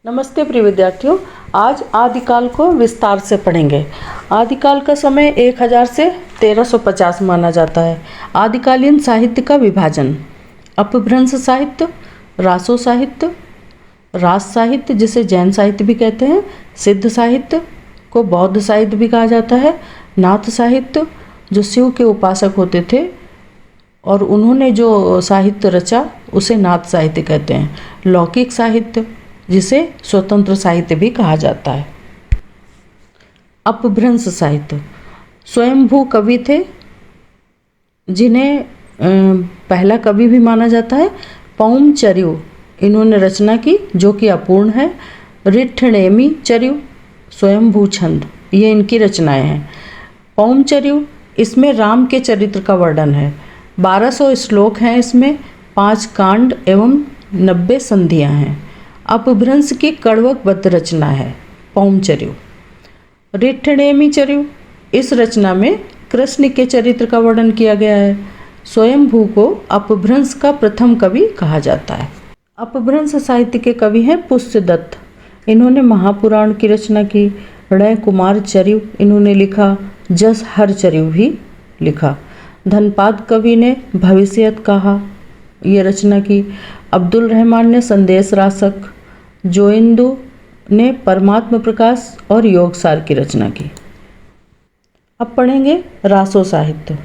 नमस्ते प्रिय विद्यार्थियों, आज आदिकाल को विस्तार से पढ़ेंगे। आदिकाल का समय 1000 से 1350 माना जाता है। आदिकालीन साहित्य का विभाजन: अपभ्रंश साहित्य, रासो साहित्य, रास साहित्य जिसे जैन साहित्य भी कहते हैं, सिद्ध साहित्य को बौद्ध साहित्य भी कहा जाता है, नाथ साहित्य जो शिव के उपासक होते थे और उन्होंने जो साहित्य रचा उसे नाथ साहित्य कहते हैं, लौकिक साहित्य जिसे स्वतंत्र साहित्य भी कहा जाता है। अपभ्रंश साहित्य: स्वयंभू कवि थे जिन्हें पहला कवि भी माना जाता है। पौमचर्यु इन्होंने रचना की जो कि अपूर्ण है। ऋठनेमि चर्यु स्वयंभू छंद, ये इनकी रचनाएं हैं। पौमचर्यु इसमें राम के चरित्र का वर्णन है। 1200 श्लोक हैं इसमें, 5 कांड एवं 90 संधियां हैं। अपभ्रंश की कड़वकबद्ध रचना है पौमचर्यु। ऋठनेमिचर्यु इस रचना में कृष्ण के चरित्र का वर्णन किया गया है। स्वयंभू को अपभ्रंश का प्रथम कवि कहा जाता है। अपभ्रंश साहित्य के कवि हैं पुष्यदत्त, इन्होंने महापुराण की रचना की। णय कुमार चर्यु इन्होंने लिखा। जस हर चर्यु भी लिखा। धनपाद कवि ने भविष्यत कहा ये रचना की। अब्दुल रहमान ने संदेश रासक, जोइंदु ने परमात्म प्रकाश और योगसार की रचना की। अब पढ़ेंगे रासो साहित्य।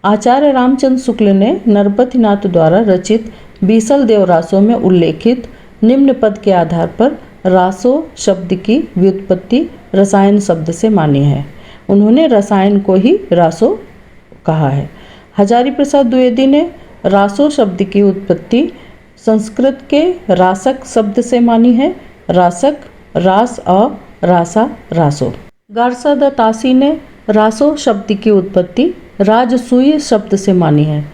आचार्य रामचंद्र शुक्ल ने नरपतिनाथ द्वारा रचित बीसल देव रासों में उल्लेखित निम्न पद के आधार पर रासो शब्द की व्युत्पत्ति रसायन शब्द से मानी है। उन्होंने रसायन को ही रासो कहा है। हजारी प्रसाद द्विवेदी ने रासो शब्द की उत्पत्ति संस्कृत के रासक शब्द से मानी है। रासक रास रासा रासो। गारसा दत्तासी ने रासो शब्द की उत्पत्ति राजसूय शब्द से मानी है।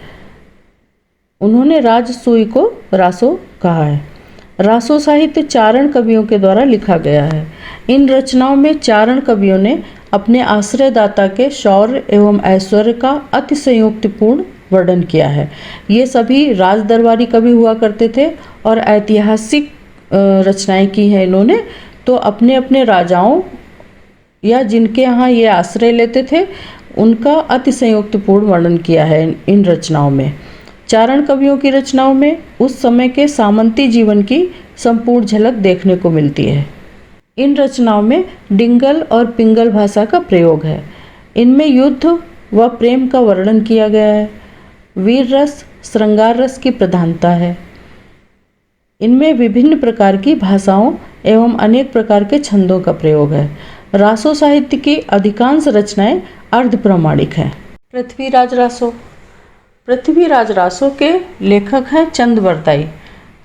उन्होंने राजसूय को रासो कहा है। रासो साहित्य चारण कवियों के द्वारा लिखा गया है। इन रचनाओं में चारण कवियों ने अपने आश्रयदाता के शौर्य एवं ऐश्वर्य का अतिशयोक्तिपूर्ण वर्णन किया है। ये सभी राज दरबारी कवि हुआ करते थे और ऐतिहासिक रचनाएं की हैं इन्होंने। तो अपने अपने राजाओं या जिनके यहाँ ये आश्रय लेते थे उनका अतिशयोक्तिपूर्ण वर्णन किया है इन रचनाओं में। चारण कवियों की रचनाओं में उस समय के सामंती जीवन की संपूर्ण झलक देखने को मिलती है। इन रचनाओं में डिंगल और पिंगल भाषा का प्रयोग है। इनमें युद्ध व प्रेम का वर्णन किया गया है। वीर रस, श्रृंगार रस की प्रधानता है। इनमें विभिन्न प्रकार की भाषाओं एवं अनेक प्रकार के छंदों का प्रयोग है। रासो साहित्य की अधिकांश रचनाएं अर्ध प्रमाणिक हैं। पृथ्वीराज रासो। पृथ्वीराज रासो के लेखक हैं चंदवरदाई।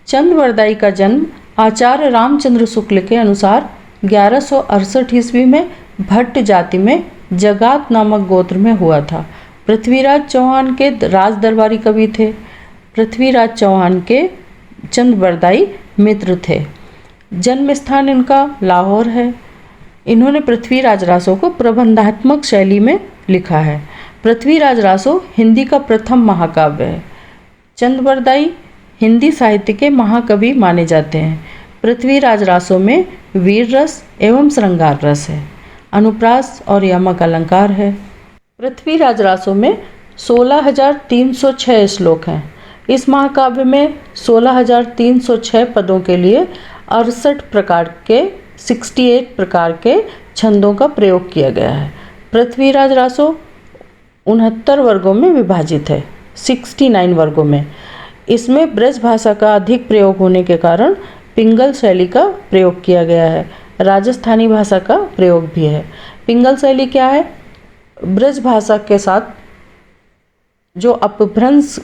चंदवरदाई का जन्म आचार्य रामचंद्र शुक्ल के अनुसार 1168 ईस्वी में भट्ट जाति में जगात नामक गोत्र में हुआ था। पृथ्वीराज चौहान के राज दरबारी कवि थे। पृथ्वीराज चौहान के चंदवरदाई मित्र थे। जन्म स्थान इनका लाहौर है। इन्होंने पृथ्वीराज रासो को प्रबंधात्मक शैली में लिखा है। पृथ्वीराज रासो हिंदी का प्रथम महाकाव्य है। चंदवरदाई हिंदी साहित्य के महाकवि माने जाते हैं। पृथ्वीराज रासो में वीर रस एवं श्रृंगार रस है। अनुप्रास और यमक अलंकार है। पृथ्वीराज रासो में 16,306 श्लोक हैं। इस महाकाव्य में 16,306 पदों के लिए 68 प्रकार के छंदों का प्रयोग किया गया है। पृथ्वीराज रासो 69 वर्गों में विभाजित है, 69 वर्गों में। इसमें ब्रज भाषा का अधिक प्रयोग होने के कारण पिंगल शैली का प्रयोग किया गया है। राजस्थानी भाषा का प्रयोग भी है। पिंगल शैली क्या है? ब्रज भाषा के साथ जो अपभ्रंश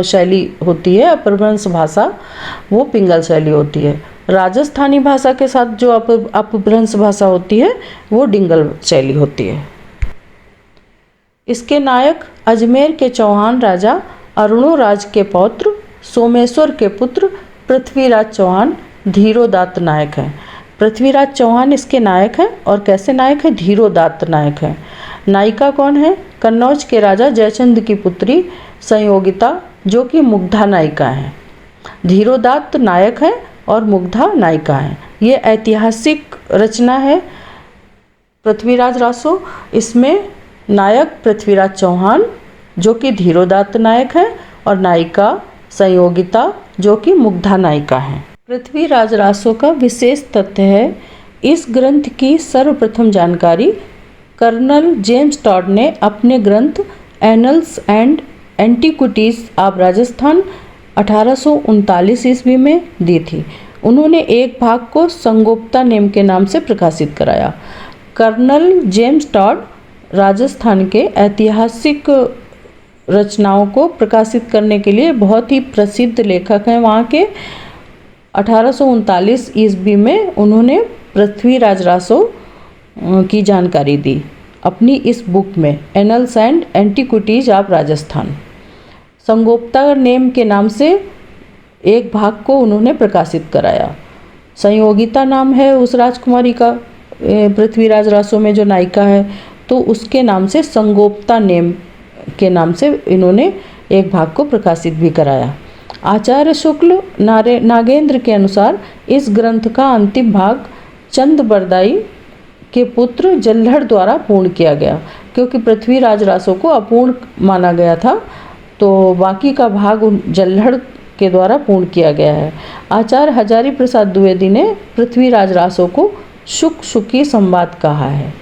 शैली होती है, अपभ्रंश भाषा, वो पिंगल शैली होती है। राजस्थानी भाषा के साथ जो अपभ्रंश भाषा होती है वो डिंगल शैली होती है। इसके नायक अजमेर के चौहान राजा अरुणोराज के पौत्र सोमेश्वर के पुत्र पृथ्वीराज चौहान धीरोदात्त नायक हैं। पृथ्वीराज चौहान इसके नायक हैं। और कैसे नायक हैं? धीरोदात्त नायक हैं। नायिका कौन है? कन्नौज के राजा जयचंद की पुत्री संयोगिता, जो कि मुग्धा नायिका हैं। धीरोदात्त नायक हैं और मुग्धा नायिका हैं। ये ऐतिहासिक रचना है पृथ्वीराज रासो। इसमें नायक पृथ्वीराज चौहान जो कि धीरोदात्त नायक है और नायिका संयोगिता जो कि मुग्धा नायिका है। पृथ्वीराज रासो का विशेष तथ्य है, इस ग्रंथ की सर्वप्रथम जानकारी कर्नल जेम्स टॉड ने अपने ग्रंथ annuls and antiquities of Rajasthan 1839 ईस्वी में दी थी। उन्होंने एक भाग को संगोप्ता नेम के नाम से प्रकाशित कराया। कर्नल जेम्स टॉड राजस्थान के ऐतिहासिक रचनाओं को प्रकाशित करने के लिए बहुत ही प्रसिद्ध लेखक हैं। वहाँ के 1839 ईस्वी में उन्होंने पृथ्वीराज रासो की जानकारी दी अपनी इस बुक में annals and antiquities of Rajasthan. संगोप्ता नेम के नाम से एक भाग को उन्होंने प्रकाशित कराया। संयोगिता नाम है उस राजकुमारी का, पृथ्वीराज रासो में जो नायिका है, तो उसके नाम से संगोप्ता नेम के नाम से इन्होंने एक भाग को प्रकाशित भी कराया। आचार्य शुक्ल नागेंद्र के अनुसार इस ग्रंथ का अंतिम भाग चंद बरदाई के पुत्र जल्हड़ द्वारा पूर्ण किया गया, क्योंकि पृथ्वीराज रासो को अपूर्ण माना गया था, तो बाकी का भाग जल्हड़ के द्वारा पूर्ण किया गया है। आचार्य हजारी प्रसाद द्विवेदी ने पृथ्वीराज रासो को सुख सुखी संवाद कहा है।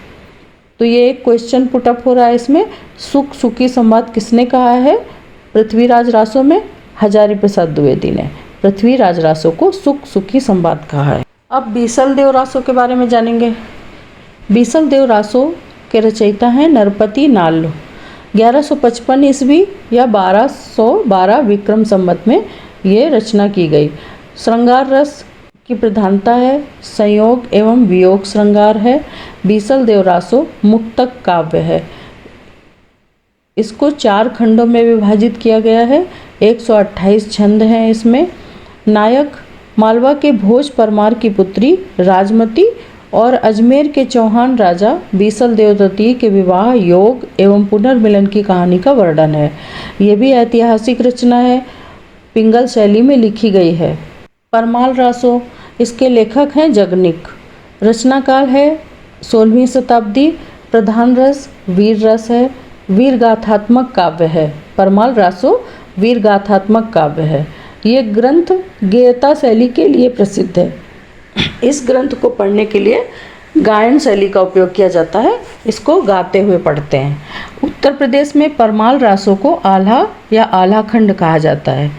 तो ये एक क्वेश्चन पुट अप हो रहा है इसमें, सुख सुखी संवाद किसने कहा है पृथ्वीराज रासो में? हजारी प्रसाद द्विवेदी ने पृथ्वीराज रासो को सुख सुखी संवाद कहा है। अब बीसल देव रासो के बारे में जानेंगे। बीसल देव रासो के रचयिता हैं नरपति नाल्लो। 1155 ईस्वी या 1212 विक्रम संवत में ये रचना की गई। श्रृंगार रस की प्रधानता है, संयोग एवं वियोग श्रृंगार है। बीसल देव रासो मुक्तक काव्य है। इसको 4 खंडों में विभाजित किया गया है। 128 छंद हैं इसमें। नायक मालवा के भोज परमार की पुत्री राजमती और अजमेर के चौहान राजा बीसल देव तृतीय के विवाह, योग एवं पुनर्मिलन की कहानी का वर्णन है। ये भी ऐतिहासिक रचना है, पिंगल शैली में लिखी गई है। परमाल रासो, इसके लेखक हैं जगनिक। रचना काल है 16वीं शताब्दी। प्रधान रस वीर रस है, वीर गाथात्मक काव्य है। परमाल रासो वीर गाथात्मक काव्य है। ये ग्रंथ गेयता शैली के लिए प्रसिद्ध है। इस ग्रंथ को पढ़ने के लिए गायन शैली का उपयोग किया जाता है, इसको गाते हुए पढ़ते हैं। उत्तर प्रदेश में परमाल रासो को आल्हा या आल्हा खंड कहा जाता है।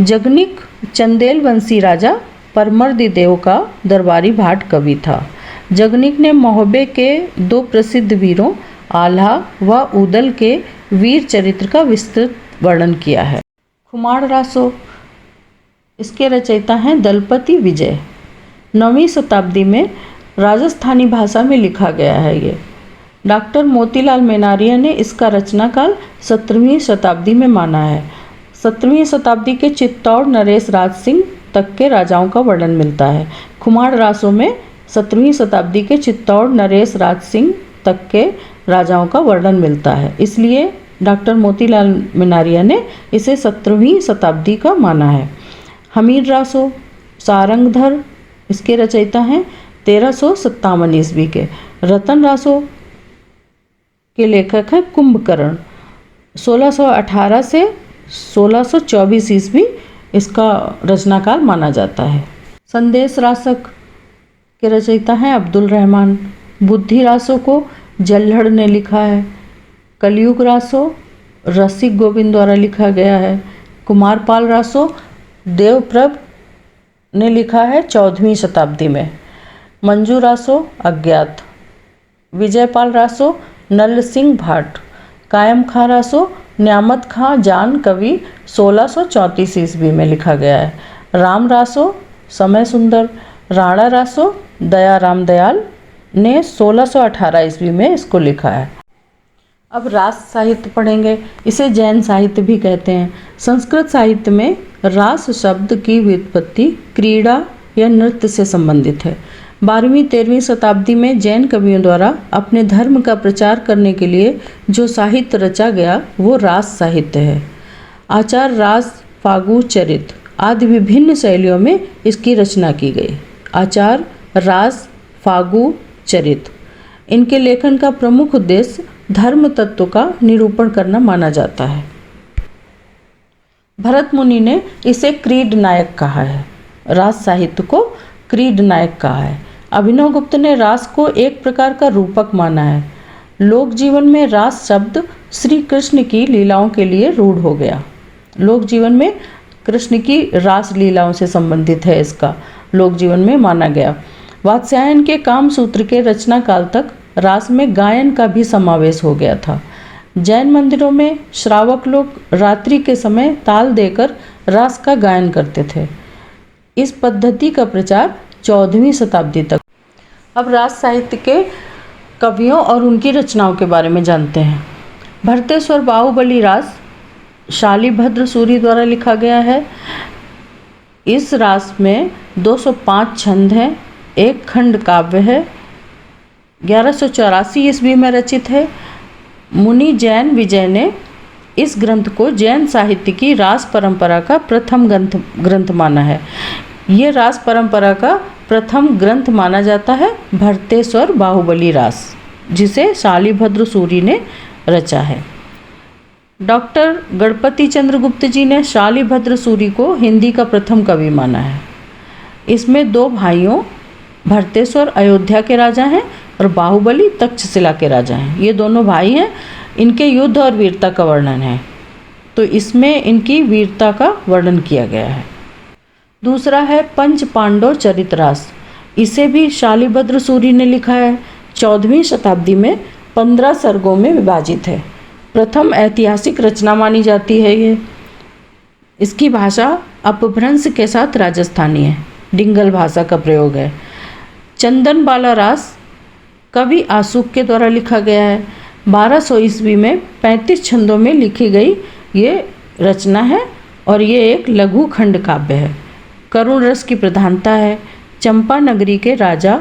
जगनिक चंदेल वंशी राजा परमर्दी देव का दरबारी भाट कवि था। जगनिक ने महोबे के 2 प्रसिद्ध वीरों आल्हा व उदल के वीर चरित्र का विस्तृत वर्णन किया है। खुमाड़ रासो, इसके रचयिता हैं दलपति विजय। 9वीं शताब्दी में राजस्थानी भाषा में लिखा गया है ये। डॉक्टर मोतीलाल मेनारिया ने इसका रचनाकाल 17वीं शताब्दी में माना है। 17वीं शताब्दी के चित्तौड़ नरेश राज सिंह तक के राजाओं का वर्णन मिलता है। खुमाड़ रासो में 17वीं शताब्दी के चित्तौड़ नरेश राज सिंह तक के राजाओं का वर्णन मिलता है, इसलिए डॉक्टर मोतीलाल मेनारिया ने इसे 17वीं शताब्दी का माना है। हमीर रासो सारंगधर, इसके रचयिता हैं 1357 ईस्वी के। रतन रासो के लेखक हैं कुंभकर्ण। 1618 से 1624 ईस्वी इसका रचनाकाल माना जाता है। संदेश रासक के रचयिता हैं अब्दुल रहमान। बुद्धि रासो को जल्हड़ ने लिखा है। कलयुग रासो रसिक गोविंद द्वारा लिखा गया है। कुमारपाल रासो देवप्रभ ने लिखा है 14वीं शताब्दी में। मंजू रासो अज्ञात। विजयपाल रासो नल सिंह भाट। कायम खां रासो न्यामत खां जान कवि 1634 ईस्वी में लिखा गया है। राम रासो समय सुंदर। राणा रासो दयाराम दयाल ने 1618 ईस्वी में इसको लिखा है। अब रास साहित्य पढ़ेंगे। इसे जैन साहित्य भी कहते हैं। संस्कृत साहित्य में रास शब्द की व्युत्पत्ति क्रीड़ा या नृत्य से संबंधित है। 12वीं-13वीं शताब्दी में जैन कवियों द्वारा अपने धर्म का प्रचार करने के लिए जो साहित्य रचा गया वो रास साहित्य है। आचार रास, फागु, चरित आदि विभिन्न शैलियों में इसकी रचना की गई। आचार, रास, फागु, चरित। इनके लेखन का प्रमुख उद्देश्य धर्म तत्व का निरूपण करना माना जाता है। भरत मुनि ने इसे क्रीड नायक कहा है। रास साहित्य को क्रीड नायक कहा है। अभिनव गुप्त ने रास को एक प्रकार का रूपक माना है। लोक जीवन में रास शब्द श्री कृष्ण की लीलाओं के लिए रूढ़ हो गया। लोक जीवन में कृष्ण की रास लीलाओं से संबंधित है, इसका लोक जीवन में माना गया। वात्स्यायन के काम सूत्र के रचना काल तक रास में गायन का भी समावेश हो गया था। जैन मंदिरों में श्रावक लोग रात्रि के समय ताल देकर रास का गायन करते थे। इस पद्धति का प्रचार 14वीं शताब्दी तक। अब रास साहित्य के कवियों और उनकी रचनाओं के बारे में जानते हैं। भरतेश्वर बाहुबली रास शालिभद्र सूरी द्वारा लिखा गया है। इस रास में 205 छंद हैं, एक खंड काव्य है, 1184 ईस्वी में रचित है। मुनि जैन विजय ने इस ग्रंथ को जैन साहित्य की रास परंपरा का प्रथम ग्रंथ माना है। ये रास परंपरा का प्रथम ग्रंथ माना जाता है भरतेश्वर बाहुबली रास, जिसे शालिभद्र सूरी ने रचा है। डॉक्टर गणपति चंद्र गुप्त जी ने शालिभद्र सूरी को हिंदी का प्रथम कवि माना है। इसमें दो भाइयों भरतेश्वर अयोध्या के राजा हैं और बाहुबली तक्षशिला के राजा हैं। ये दोनों भाई हैं। इनके युद्ध और वीरता का वर्णन है, तो इसमें इनकी वीरता का वर्णन किया गया है। दूसरा है पंच पांडव चरित रास। इसे भी शालिभद्र सूरी ने लिखा है। 14वीं शताब्दी में 15 सर्गों में विभाजित है। प्रथम ऐतिहासिक रचना मानी जाती है ये। इसकी भाषा अपभ्रंश के साथ राजस्थानी है, डिंगल भाषा का प्रयोग है। चंदन बाला रास कवि आसुक के द्वारा लिखा गया है। 1200 ईस्वी में 35 छंदों में लिखी गई ये रचना है और ये एक लघु खंड काव्य है। करुण रस की प्रधानता है। चंपा नगरी के राजा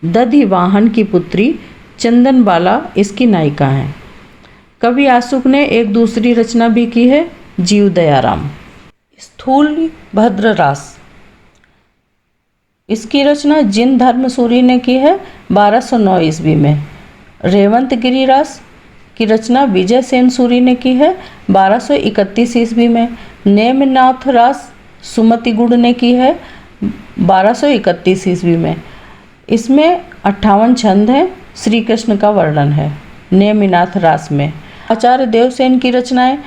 दधिवाहन की पुत्री चंदन बाला इसकी नायिका हैं। कवि आसुक ने एक दूसरी रचना भी की है, जीव दयाराम। स्थूल भद्र रास, इसकी रचना जिन धर्म सूरी ने की है 1209 ईस्वी में। रेवंत गिरी रास की रचना विजय सेन सूरी ने की है 1231 ईस्वी में। नेमिनाथ रास सुमति गुड़ ने की है 1231 ईस्वी में। इसमें 58 छंद हैं, श्री कृष्ण का वर्णन है नेमिनाथ रास में। आचार्य देवसेन की रचनाएं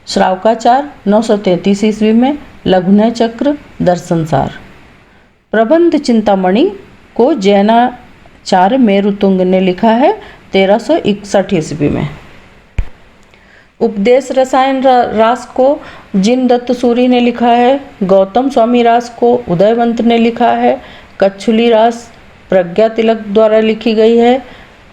श्रावकाचार 933 ईस्वी में, लघुनय चक्र, दर्शनसार। प्रबंध चिंतामणि को जैनाचार्य मेरुतुंग ने लिखा है 1361 ईस्वी में। उपदेश रसायन रास को जिन दत्त सूरी ने लिखा है। गौतम स्वामी रास को उदयवंत ने लिखा है। कच्छुली रास प्रज्ञा तिलक द्वारा लिखी गई है।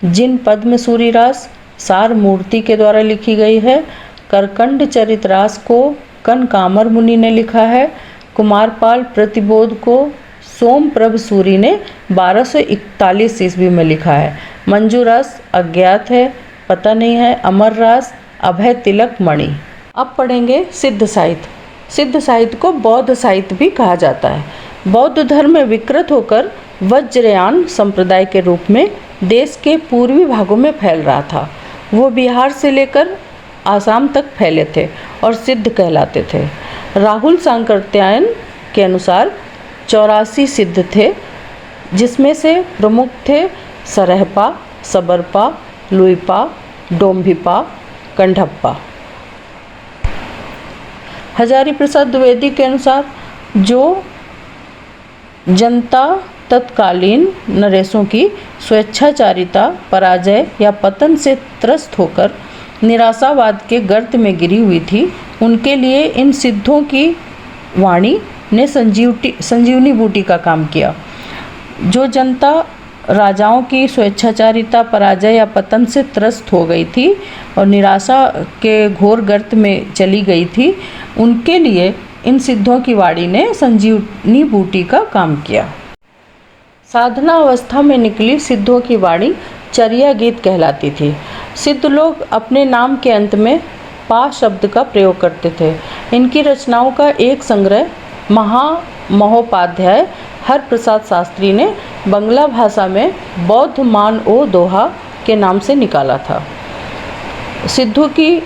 जिन पद्म सूरी रास सार मूर्ति के द्वारा लिखी गई है। करकंड चरित रास को कनकामर मुनि ने लिखा है। कुमारपाल प्रतिबोध को सोमप्रभ सूरी ने 1241 ईस्वी में लिखा है। मंजू रास अज्ञात है, पता नहीं है। अमर रास अभय तिलक मणि। अब पढ़ेंगे सिद्ध साहित्य। सिद्ध साहित्य को बौद्ध साहित्य भी कहा जाता है। बौद्ध धर्म में विकृत होकर वज्रयान संप्रदाय के रूप में देश के पूर्वी भागों में फैल रहा था। वो बिहार से लेकर आसाम तक फैले थे और सिद्ध कहलाते थे। राहुल सांकृत्यायन के अनुसार 84 सिद्ध थे, जिसमें से प्रमुख थे सरहपा, सबरपा, लुइपा, डोम्भिपा, कंढप्पा। हजारी प्रसाद द्विवेदी के अनुसार जो जनता तत्कालीन नरेशों की स्वेच्छाचारिता, पराजय या पतन से त्रस्त होकर निराशावाद के गर्त में गिरी हुई थी, उनके लिए इन सिद्धों की वाणी ने संजीवनी बूटी का काम किया। जो जनता राजाओं की स्वेच्छाचारिता, पराजय या पतन से त्रस्त हो गई थी और निराशा के घोर गर्त में चली गई थी, उनके लिए इन सिद्धों की वाणी ने संजीवनी बूटी का काम किया। साधना अवस्था में निकली सिद्धों की वाणी चर्या गीत कहलाती थी। सिद्ध लोग अपने नाम के अंत में पा शब्द का प्रयोग करते थे। इनकी रचनाओं का एक संग्रह महामहोपाध्याय हर प्रसाद शास्त्री ने बंगला भाषा में बौद्ध मान ओ दोहा के नाम से निकाला था। सिद्धों की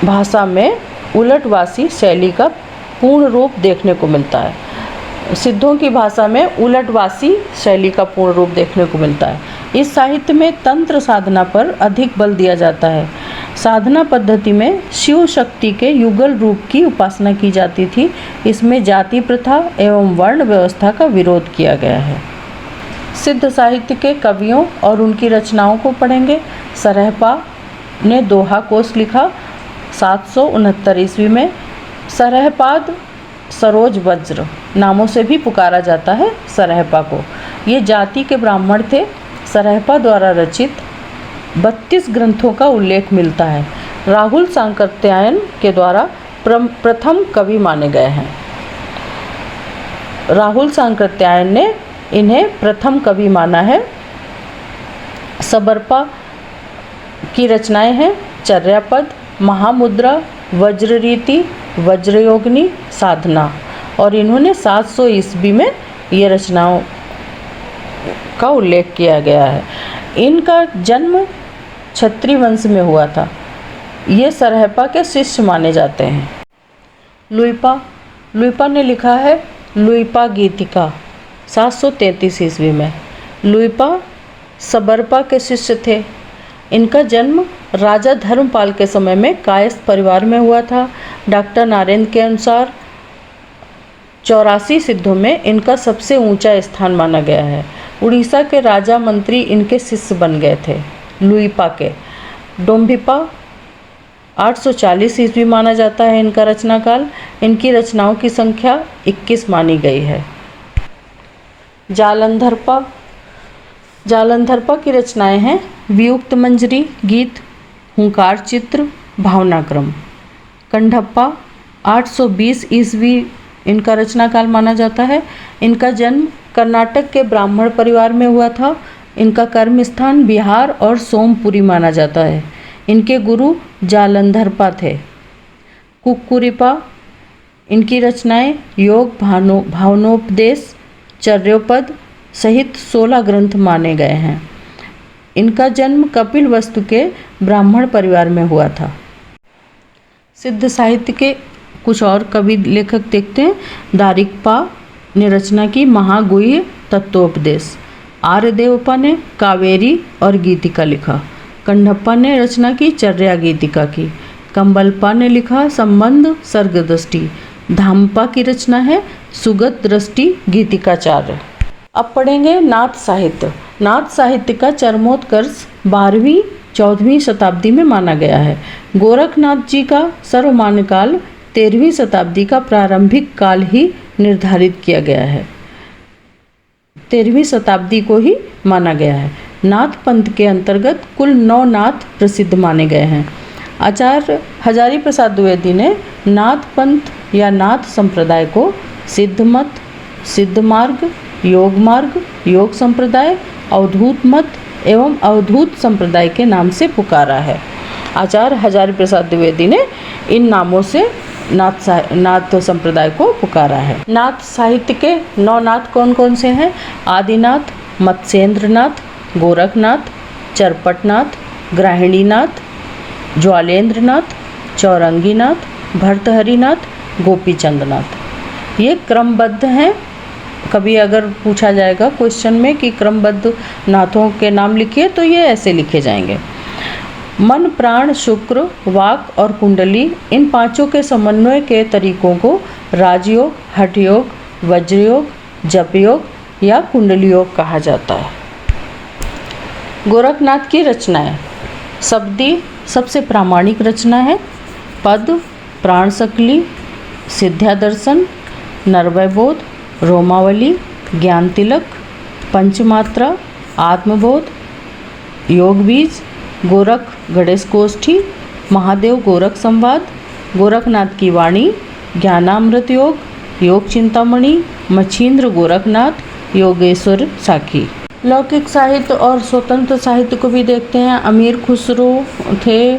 भाषा में उलटवासी शैली का पूर्ण रूप देखने को मिलता है। सिद्धों की भाषा में उलटवासी शैली का पूर्ण रूप देखने को मिलता है। इस साहित्य में तंत्र साधना पर अधिक बल दिया जाता है। साधना पद्धति में शिव शक्ति के युगल रूप की उपासना की जाती थी। इसमें जाति प्रथा एवं वर्ण व्यवस्था का विरोध किया गया है। सिद्ध साहित्य के कवियों और उनकी रचनाओं को पढ़ेंगे। सरहपा ने दोहा कोश लिखा 769 ईस्वी में। सरहपाद सरोज वज्र नामों से भी पुकारा जाता है सरहपा को। ये जाति के ब्राह्मण थे। सरहपा द्वारा रचित 32 ग्रंथों का उल्लेख मिलता है। राहुल सांकृत्यायन के द्वारा प्रथम कवि माने गए हैं। राहुल सांकृत्यायन ने इन्हें प्रथम कवि माना है। सबरपा की रचनाएं हैं चर्यापद, महामुद्रा, वज्ररीति, वज्रयोगिनी, साधना, और इन्होंने 700 ईस्वी में ये रचनाओं का उल्लेख किया गया है। इनका जन्म क्षत्रिय वंश में हुआ था। ये सरहपा के शिष्य माने जाते हैं। लुइपा ने लिखा है लुइपा गीतिका 733 ईस्वी में। लुइपा सबरपा के शिष्य थे। इनका जन्म राजा धर्मपाल के समय में कायस्थ परिवार में हुआ था। डॉक्टर नारेंद्र के अनुसार 84 सिद्धों में इनका सबसे ऊंचा स्थान माना गया है। उड़ीसा के राजा मंत्री इनके शिष्य बन गए थे। लुइपा के डोम्भिपा 840 ईस्वी माना जाता है इनका रचना काल। इनकी रचनाओं की संख्या 21 मानी गई है। जालंधरपा की रचनाएं हैं वियुक्त मंजरी, गीत, हुंकार चित्र, भावनाक्रम। कंढप्पा 820 ईस्वी इनका रचना काल माना जाता है। इनका जन्म कर्नाटक के ब्राह्मण परिवार में हुआ था। इनका कर्म स्थान बिहार और सोमपुरी माना जाता है। इनके गुरु जालंधरपा थे। कुक्कुरिपा इनकी रचनाएं योग, भावनोपदेश, चर्योपद सहित 16 ग्रंथ माने गए हैं। इनका जन्म कपिल वस्तु के ब्राह्मण परिवार में हुआ था। सिद्ध साहित्य के कुछ और कवि लेखक देखते हैं। दारिकपा ने रचना की महागुह्य तत्वोपदेश। आर्यदेवपा ने कावेरी और गीतिका लिखा। कंढप्पा ने रचना की चर्या गीतिका की। कंबलपा ने लिखा संबंध सर्गदृष्टि। धामपा की रचना है सुगत दृष्टि गीतिकाचार्य। अब पढ़ेंगे नाथ साहित्य। नाथ साहित्य का चरमोत्कर्ष 12वीं-14वीं शताब्दी में माना गया है। गोरखनाथ जी का सर्वमान्य काल 13वीं शताब्दी का प्रारंभिक काल ही निर्धारित किया गया है। 13वीं शताब्दी को ही माना गया है। नाथ पंथ के अंतर्गत कुल 9 नाथ प्रसिद्ध माने गए हैं। आचार्य हजारी प्रसाद द्विवेदी ने नाथ पंथ या नाथ संप्रदाय को सिद्ध मत, सिद्ध मार्ग, योग मार्ग, योग संप्रदाय, अवधूत मत एवं अवधूत संप्रदाय के नाम से पुकारा है। आचार्य हजारी प्रसाद द्विवेदी ने इन नामों से नाथ संप्रदाय को पुकारा है। नाथ साहित्य के 9 नाथ कौन कौन से हैं? आदिनाथ, मत्स्येंद्रनाथ, गोरखनाथ, चरपटनाथ, ग्राहिणीनाथ, ज्वालेंद्रनाथ, चौरंगीनाथ, भर्तहरिनाथ, गोपीचंदनाथ। ये क्रमबद्ध हैं। कभी अगर पूछा जाएगा क्वेश्चन में कि क्रमबद्ध नाथों के नाम लिखिए तो ये ऐसे लिखे जाएंगे। मन, प्राण, शुक्र, वाक और कुंडली इन पांचों के समन्वय के तरीकों को राजयोग, हठयोग, वज्रयोग, जपयोग या कुंडली योग कहा जाता है। गोरखनाथ की रचनाएं। शब्दी सबसे प्रामाणिक रचना है। पद, प्राण सकली, सिद्ध्या दर्शन, नरवैबोध, रोमावली, ज्ञान तिलक, पंचमात्रा, आत्मबोध, योग बीज, गोरख गणेश गोष्ठी, महादेव गोरख संवाद, गोरखनाथ की वाणी, ज्ञानामृत योग, योग चिंतामणि, मच्छिंद्र गोरखनाथ, योगेश्वर साखी। लौकिक साहित्य और स्वतंत्र साहित्य को भी देखते हैं। अमीर खुसरो थे।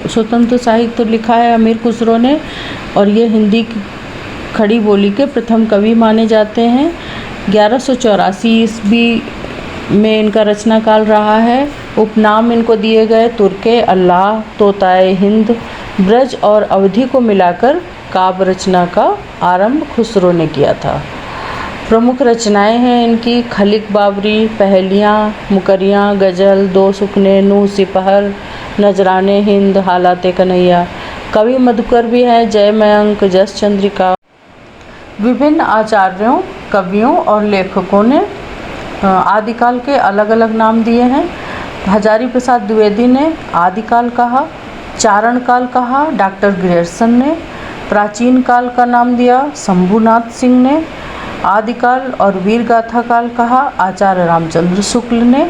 स्वतंत्र साहित्य लिखा है अमीर खुसरो ने और ये हिंदी खड़ी बोली के प्रथम कवि माने जाते हैं। 1184 ईस्वी में इनका रचना काल रहा है। उपनाम इनको दिए गए तुर्के, अल्लाह, तोताए हिंद, ब्रज और अवधि को मिलाकर काव्य रचना का आरंभ खुसरो ने किया था। प्रमुख रचनाएं हैं इनकी खलिक बाबरी, पहेलियाँ, मुकरियाँ, गज़ल, दो सुकने, नूह सिपहर, नजराने हिंद, हालाते कन्हैया। कवि मधुकर भी हैं, जय मयंक, जस चंद्रिका। विभिन्न आचार्यों, कवियों और लेखकों ने आदिकाल के अलग अलग नाम दिए हैं। हजारी प्रसाद द्विवेदी ने आदिकाल कहा, चारण काल कहा डॉक्टर ग्रियर्सन ने, प्राचीन काल का नाम दिया शंभुनाथ सिंह ने, आदिकाल और वीर गाथा काल कहा आचार्य रामचंद्र शुक्ल ने,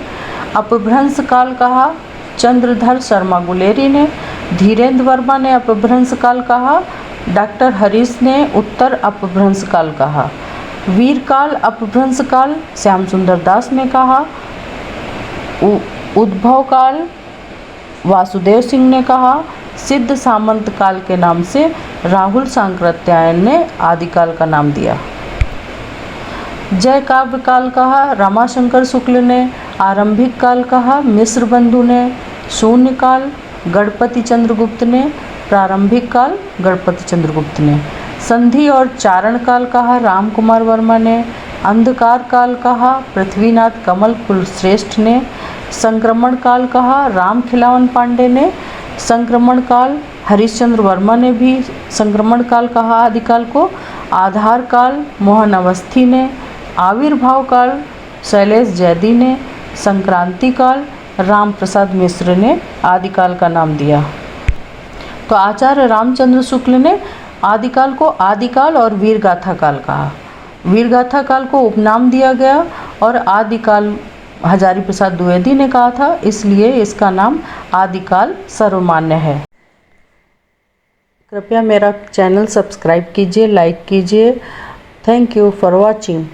अपभ्रंश काल कहा चंद्रधर शर्मा गुलेरी ने, धीरेन्द्र वर्मा ने अपभ्रंश काल कहा, डॉक्टर हरीश ने उत्तर अपभ्रंश काल कहा, वीर काल अपभ्रंश काल श्याम सुंदर दास ने कहा, उद्भव काल वासुदेव सिंह ने कहा, सिद्ध सामंत काल के नाम से राहुल सांकृत्यायन ने आदिकाल का नाम दिया। जय काव्य काल कहा रमाशंकर शुक्ल ने, आरंभिक काल कहा मिश्र बंधु ने, शून्य काल गणपति चंद्रगुप्त ने, प्रारंभिक काल गणपति चंद्रगुप्त ने, संधि और चारण काल कहा राम कुमार वर्मा ने, अंधकार काल कहा पृथ्वीनाथ कमल कुलश्रेष्ठ ने, संक्रमण काल कहा राम खिलावन पांडे ने, संक्रमण काल हरिश्चंद्र वर्मा ने भी संक्रमण काल कहा आदिकाल को, आधार काल मोहन अवस्थी ने, आविर्भाव काल शैलेश जैदी ने, संक्रांति काल राम प्रसाद मिश्र ने आदिकाल का नाम दिया। तो आचार्य रामचंद्र शुक्ल ने आदिकाल को आदिकाल और वीरगाथा काल कहा। वीरगाथा काल को उपनाम दिया गया और आदिकाल हजारी प्रसाद द्विवेदी ने कहा था, इसलिए इसका नाम आदिकाल सर्वमान्य है। कृपया मेरा चैनल सब्सक्राइब कीजिए, लाइक कीजिए। Thank you for watching.